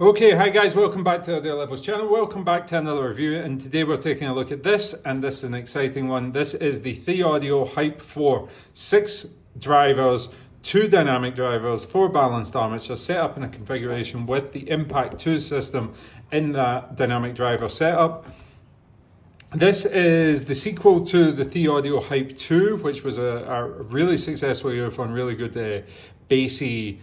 Okay, hi guys, welcome back to the Audio Levels channel. Welcome back to another review, and today we're taking a look at this, and this is an exciting one. This is the Thieaudio Hype 4. 6 drivers, 2 dynamic drivers, 4 balanced armature, set up in a configuration with the Impact 2 system in that dynamic driver setup. This is the sequel to the Thieaudio Hype 2, which was a really successful earphone, really good bassy,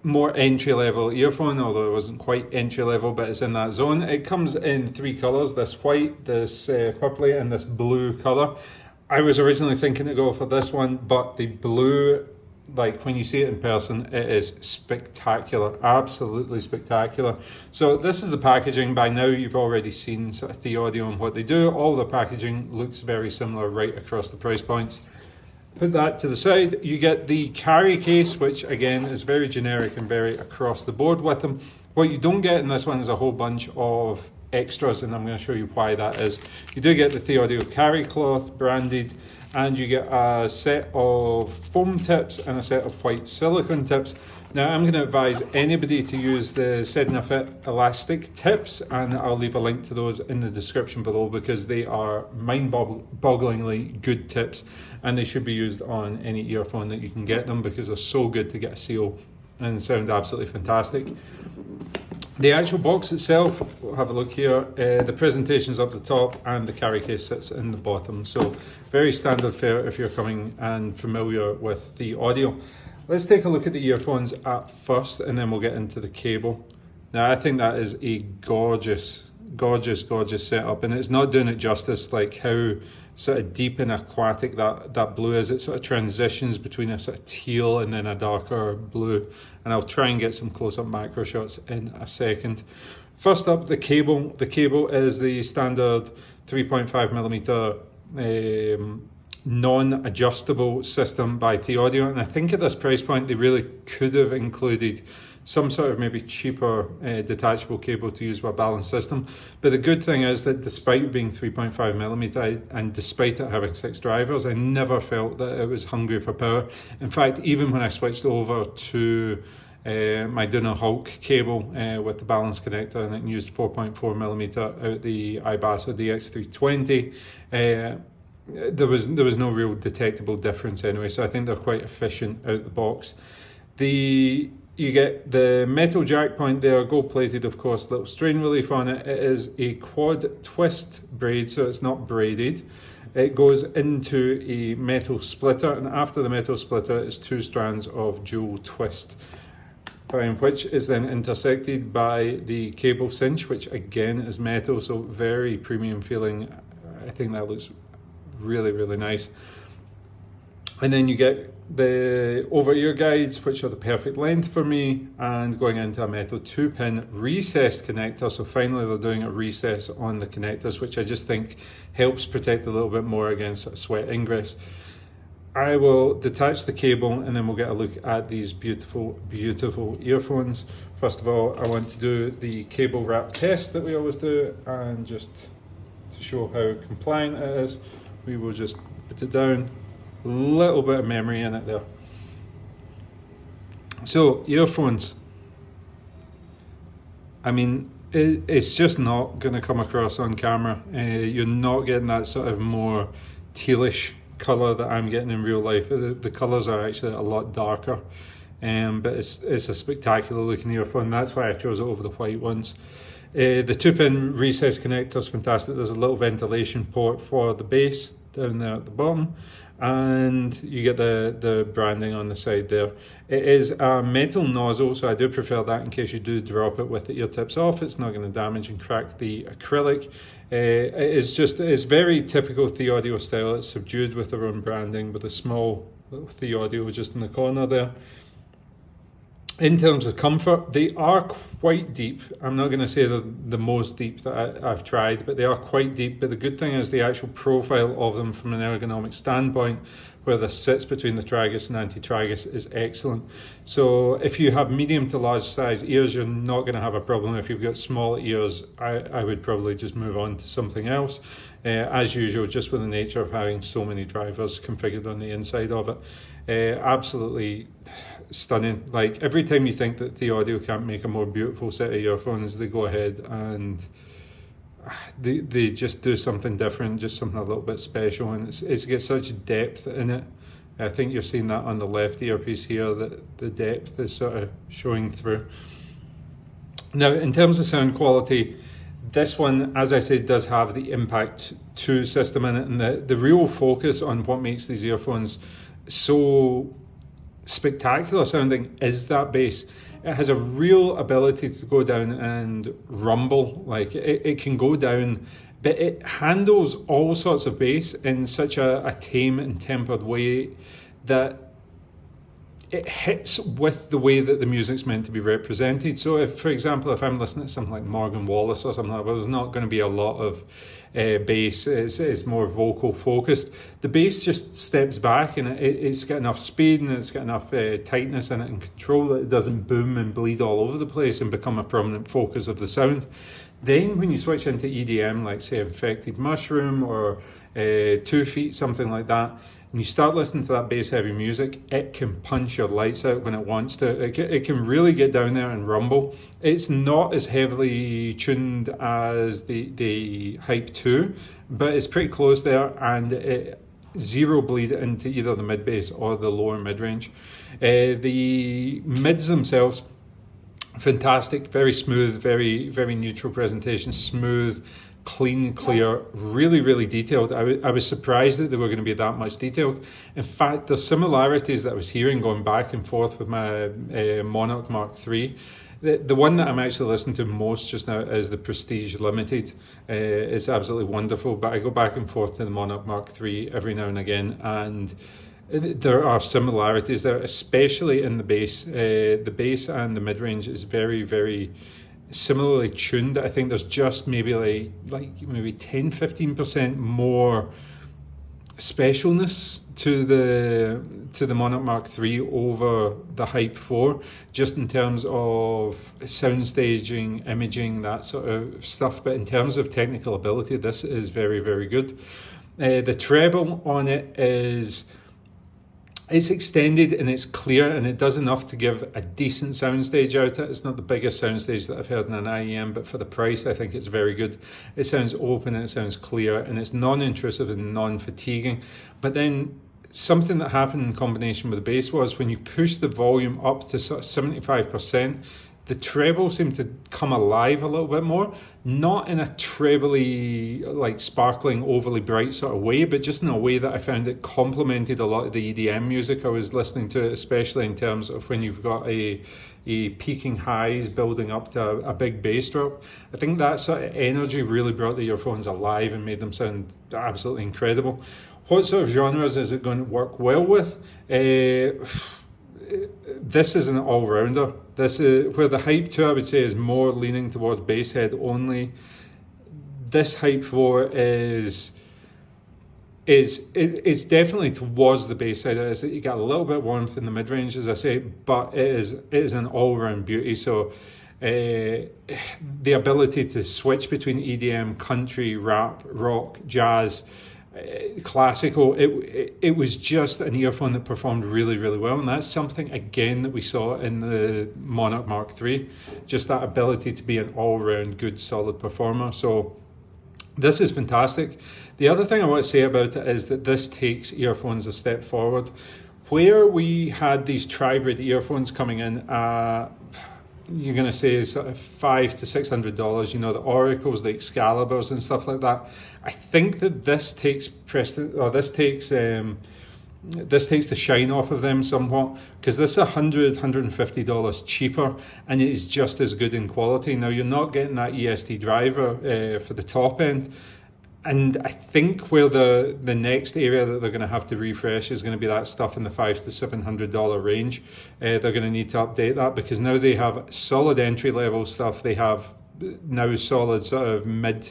more entry-level earphone, although it wasn't quite entry-level, but it's in that zone. It comes in 3 colours, this white, this purpley, and this blue colour. I was originally thinking to go for this one, but the blue, like when you see it in person, it is spectacular, absolutely spectacular. So this is the packaging. By now you've already seen sort of Thieaudio and what they do. All the packaging looks very similar right across the price points. Put that to the side. You get the carry case, which again is very generic and very across the board with them. What you don't get in this one is a whole bunch of extras, and I'm going to show you why that is. You do get the Thieaudio carry cloth branded, and you get a set of foam tips and a set of white silicone tips. Now I'm going to advise anybody to use the Sedna Fit elastic tips, and I'll leave a link to those in the description below because they are mind-bogglingly good tips, and they should be used on any earphone that you can get them because they're so good to get a seal and sound absolutely fantastic. The actual box itself, we'll have a look here, the presentation's up the top and the carry case sits in the bottom. So very standard fare if you're coming and familiar with the audio. Let's take a look at the earphones at first, and then we'll get into the cable. Now I think that is a gorgeous setup, and it's not doing it justice, like how sort of deep and aquatic that blue is. It sort of transitions between a sort of teal and then a darker blue, and I'll try and get some close-up macro shots in a second. First up, the cable. The cable is the standard 3.5mm non-adjustable system by Thieaudio, and I think at this price point they really could have included some sort of maybe cheaper detachable cable to use with a balanced system. But the good thing is that despite being 3.5mm and despite it having 6 drivers, I never felt that it was hungry for power. In fact, even when I switched over to my Dinner Hulk cable with the balanced connector, and it used 4.4mm out the IEM'S DX320, there was no real detectable difference anyway, so I think they're quite efficient out the box. You get the metal jack point there, gold plated of course, little strain relief on it. It is a quad twist braid, so it's not braided. It goes into a metal splitter, and after the metal splitter it's 2 strands of dual twist, which is then intersected by the cable cinch, which again is metal, so very premium feeling. I think that looks really nice. And then you get the over-ear guides, which are the perfect length for me, and going into a metal 2-pin recessed connector. So finally they're doing a recess on the connectors, which I just think helps protect a little bit more against sweat ingress. I will detach the cable and then we'll get a look at these beautiful earphones. First of all, I want to do the cable wrap test that we always do, and just to show how compliant it is, we will just put it down. A little bit of memory in it there. So earphones, I mean, it's just not going to come across on camera. You're not getting that sort of more tealish colour that I'm getting in real life. The colours are actually a lot darker, but it's a spectacular looking earphone. That's why I chose it over the white ones. The 2-pin recess connector is fantastic. There's a little ventilation port for the bass down there at the bottom, and you get the branding on the side there. It is a metal nozzle, so I do prefer that in case you do drop it with the ear tips off. It's not going to damage and crack the acrylic. It's very typical Thieaudio style. It's subdued with their own branding with a small little Thieaudio just in the corner there. In terms of comfort, they are quite deep. I'm not going to say they're the most deep that I've tried, but they are quite deep. But the good thing is the actual profile of them from an ergonomic standpoint where this sits between the tragus and anti-tragus is excellent. So if you have medium to large size ears, you're not going to have a problem. If you've got small ears, I would probably just move on to something else. As usual, just with the nature of having so many drivers configured on the inside of it. Absolutely stunning. Like, every time you think that Thieaudio can't make a more beautiful set of earphones, they go ahead and they just do something different, just something a little bit special, and it's got such depth in it. I think you're seeing that on the left earpiece here, that the depth is sort of showing through. Now, in terms of sound quality, this one, as I said, does have the Impact 2 system in it, and the real focus on what makes these earphones so spectacular sounding is that bass. It has a real ability to go down and rumble. Like, it can go down, but it handles all sorts of bass in such a tame and tempered way that it hits with the way that the music's meant to be represented. So if, for example, if I'm listening to something like Morgan Wallace or something like that, there's not going to be a lot of bass. It's more vocal focused. The bass just steps back, and it's got enough speed and it's got enough tightness in it and control that it doesn't boom and bleed all over the place and become a prominent focus of the sound. Then when you switch into EDM, like say Infected Mushroom or 2 Feet, something like that, and you start listening to that bass heavy music, it can punch your lights out when it wants to. It can really get down there and rumble. It's not as heavily tuned as the Hype 2, but it's pretty close there, and zero bleed into either the mid bass or the lower mid range. The mids themselves, fantastic, very smooth, very, very neutral presentation, smooth, clean, clear, really, really detailed. I was surprised that they were going to be that much detailed. In fact, there's similarities that I was hearing going back and forth with my Monarch Mark III. The one that I'm actually listening to most just now is the Prestige Limited. It's absolutely wonderful, but I go back and forth to the Monarch Mark III every now and again, and there are similarities there, especially in the bass. The bass and the mid-range is very, very similarly tuned. I think there's just maybe like maybe 10-15% more specialness to the Monarch Mark III over the Hype 4, just in terms of sound staging, imaging, that sort of stuff. But in terms of technical ability, this is very, very good. The treble on it it's extended and it's clear, and it does enough to give a decent soundstage out of it. It's not the biggest soundstage that I've heard in an IEM, but for the price, I think it's very good. It sounds open and it sounds clear, and it's non-intrusive and non-fatiguing. But then something that happened in combination with the bass was when you push the volume up to sort of 75%, the treble seemed to come alive a little bit more, not in a trebly, like sparkling, overly bright sort of way, but just in a way that I found it complemented a lot of the EDM music I was listening to, especially in terms of when you've got a peaking highs building up to a big bass drop. I think that sort of energy really brought the earphones alive and made them sound absolutely incredible. What sort of genres is it going to work well with? This is an all-rounder. This is where the Hype 2, I would say, is more leaning towards bass head only. This Hype 4 is definitely towards the bass side. It is that you get a little bit of warmth in the mid-range, as I say, but it is an all-round beauty. So the ability to switch between EDM, country, rap, rock, jazz, classical, it was just an earphone that performed really, really well, and that's something again that we saw in the Monarch Mark III, just that ability to be an all-round good solid performer. So this is fantastic. The other thing I want to say about it is that this takes earphones a step forward. Where we had these tri-brid earphones coming in, you're going to say sort of $500 to $600, you know, the Oracles, the Excaliburs and stuff like that. I think that this takes the shine off of them somewhat, because this is $100, $150 cheaper, and it is just as good in quality. Now, you're not getting that EST driver for the top end, and I think where the next area that they're going to have to refresh is going to be that stuff in the $500 to $700 range. They're going to need to update that, because now they have solid entry level stuff. They have now solid sort of mid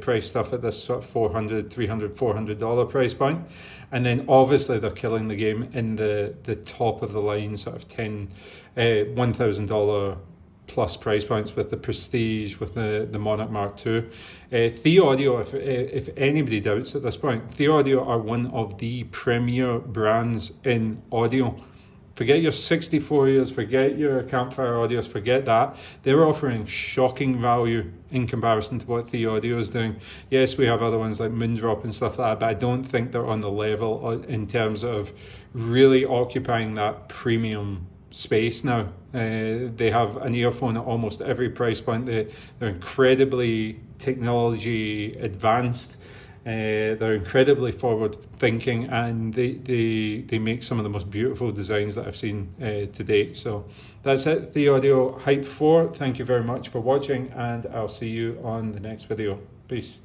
price stuff at this sort of $400, $300, $400 price point. And then obviously they're killing the game in the top of the line sort of $1,000 plus price points with the Prestige, with the Monarch Mark II. Thieaudio, if anybody doubts at this point, Thieaudio are one of the premier brands in audio. Forget your 64 forget your campfire audios, forget that. They're offering shocking value in comparison to what Thieaudio is doing. Yes, we have other ones like Moondrop and stuff like that, but I don't think they're on the level in terms of really occupying that premium space now. They have an earphone at almost every price point. They're incredibly technology advanced. They're incredibly forward thinking, and they make some of the most beautiful designs that I've seen to date. So that's it, Thieaudio Hype 4. Thank you very much for watching, and I'll see you on the next video. Peace.